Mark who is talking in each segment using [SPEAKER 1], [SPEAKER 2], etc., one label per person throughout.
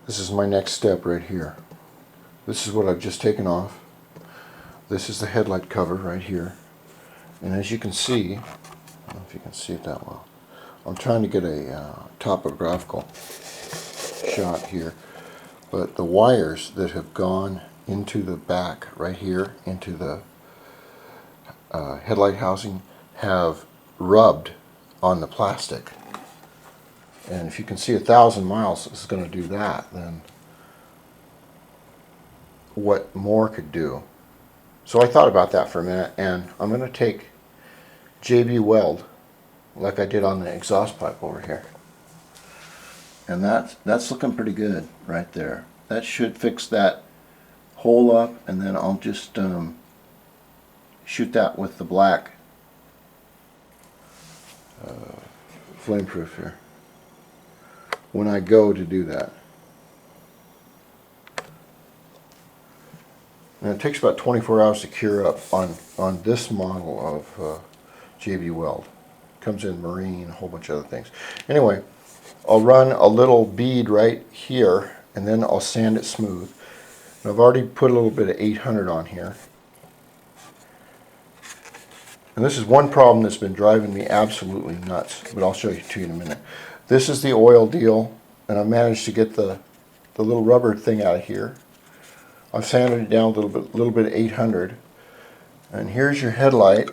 [SPEAKER 1] This is my next step right here. This is what I've just taken off. This is the headlight cover right here. And as you can see, I don't know if you can see it that well. I'm trying to get a topographical shot here. But the wires that have gone into the back right here, into the headlight housing, have rubbed on the plastic. And if you can see 1,000 miles is going to do that, then what more could do? So I thought about that for a minute, and I'm going to take JB Weld, like I did on the exhaust pipe over here. And that's looking pretty good right there. That should fix that hole up, and then I'll just shoot that with the black flameproof here when I go to do that. And it takes about 24 hours to cure up on this model of JB Weld. Comes in marine, a whole bunch of other things. Anyway, I'll run a little bead right here, and then I'll sand it smooth. And I've already put a little bit of 800 on here. And this is one problem that's been driving me absolutely nuts, but I'll show you to you in a minute. This is the oil deal, and I managed to get the little rubber thing out of here. I've sanded it down a little bit of 800. And here's your headlight.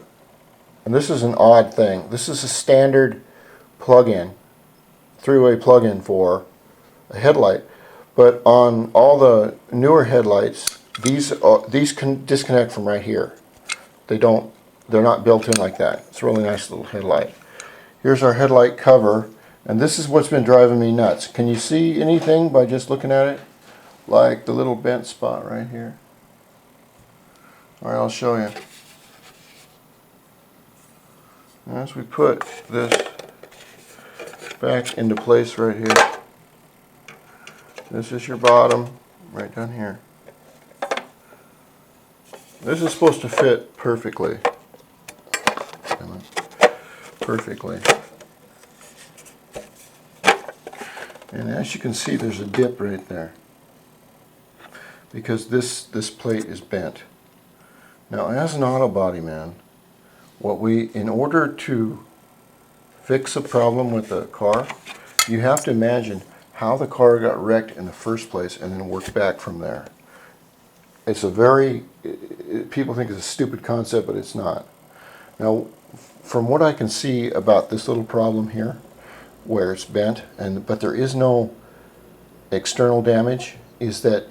[SPEAKER 1] And this is an odd thing. This is a standard plug-in, three-way plug-in for a headlight. But on all the newer headlights, these can disconnect from right here. They're not built in like that. It's a really nice little headlight. Here's our headlight cover, and this is what's been driving me nuts. Can you see anything by just looking at it? Like the little bent spot right here. Alright, I'll show you. As we put this back into place right here, this is your bottom right down here. This is supposed to fit perfectly. Perfectly. And as you can see, there's a dip right there, because this plate is bent. Now, as an auto body man, in order to fix a problem with a car, you have to imagine how the car got wrecked in the first place and then work back from there. It's a people think it's a stupid concept, but it's not. Now, from what I can see about this little problem here, where it's bent, but there is no external damage, is that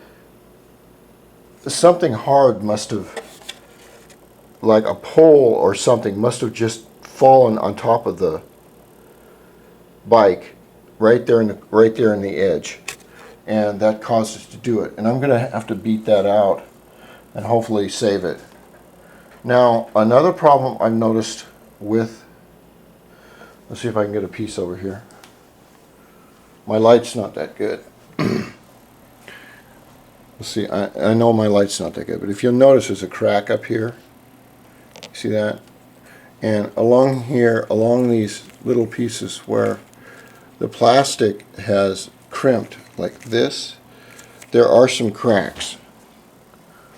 [SPEAKER 1] something hard must have, like a pole or something, must have just fallen on top of the bike right there in the edge, and that caused us to do it. And I'm going to have to beat that out and hopefully save it. Now, another problem I've noticed with, let's see if I can get a piece over here. My light's not that good. Let's see, I know my light's not that good, but if you'll notice, there's a crack up here. See that? And along here, along these little pieces where the plastic has crimped like this, there are some cracks.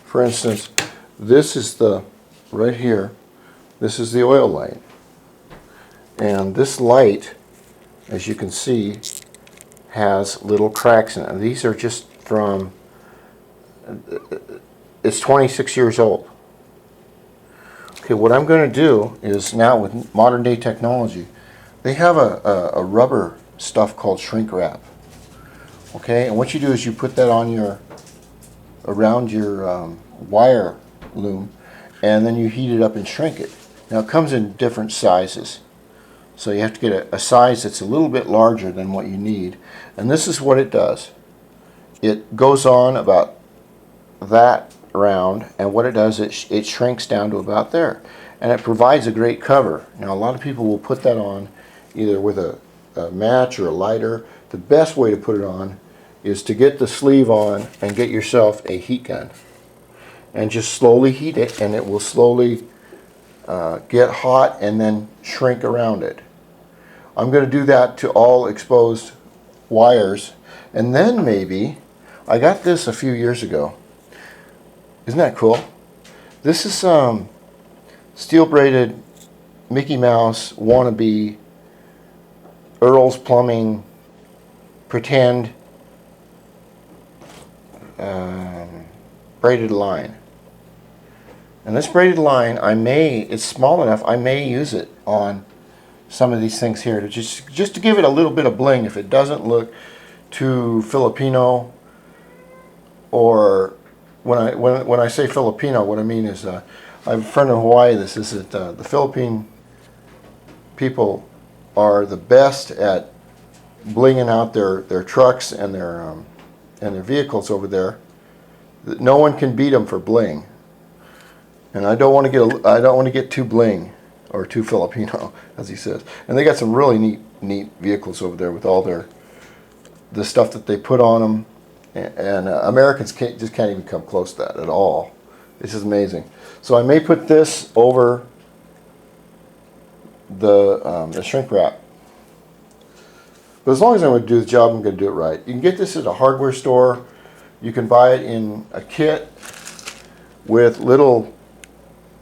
[SPEAKER 1] For instance, this is right here, this is the oil light. And this light, as you can see, has little cracks in it. And these are just from, it's 26 years old. Okay, what I'm going to do is, now with modern day technology, they have a rubber stuff called shrink wrap. Okay, and what you do is you put that on around your wire loom, and then you heat it up and shrink it. Now it comes in different sizes, so you have to get a size that's a little bit larger than what you need. And this is what it does. It goes on about that round, and what it does, it shrinks down to about there, and it provides a great cover. Now a lot of people will put that on either with a match or a lighter. The best way to put it on is to get the sleeve on and get yourself a heat gun and just slowly heat it, and it will slowly get hot and then shrink around it. I'm going to do that to all exposed wires, And then maybe, I got this a few years ago. Isn't that cool? This is steel braided Mickey Mouse wannabe Earl's Plumbing pretend braided line. And this braided line, it's small enough, I may use it on some of these things here to just to give it a little bit of bling if it doesn't look too Filipino. Or when I say Filipino, what I mean is I have a friend in Hawaii that says that the Philippine people are the best at blinging out their trucks and their vehicles over there. That no one can beat them for bling. And I don't want to get too bling or too Filipino, as he says. And they got some really neat vehicles over there with all the stuff that they put on them. And Americans can't even come close to that at all. This is amazing. So I may put this over the shrink wrap. But as long as I'm going to do the job, I'm going to do it right. You can get this at a hardware store. You can buy it in a kit with little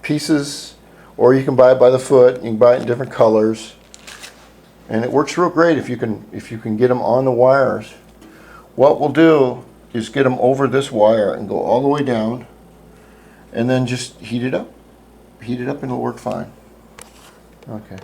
[SPEAKER 1] pieces, or you can buy it by the foot. You can buy it in different colors, and it works real great if you can get them on the wires. What we'll do is get them over this wire and go all the way down, and then just heat it up. Heat it up and it'll work fine. Okay.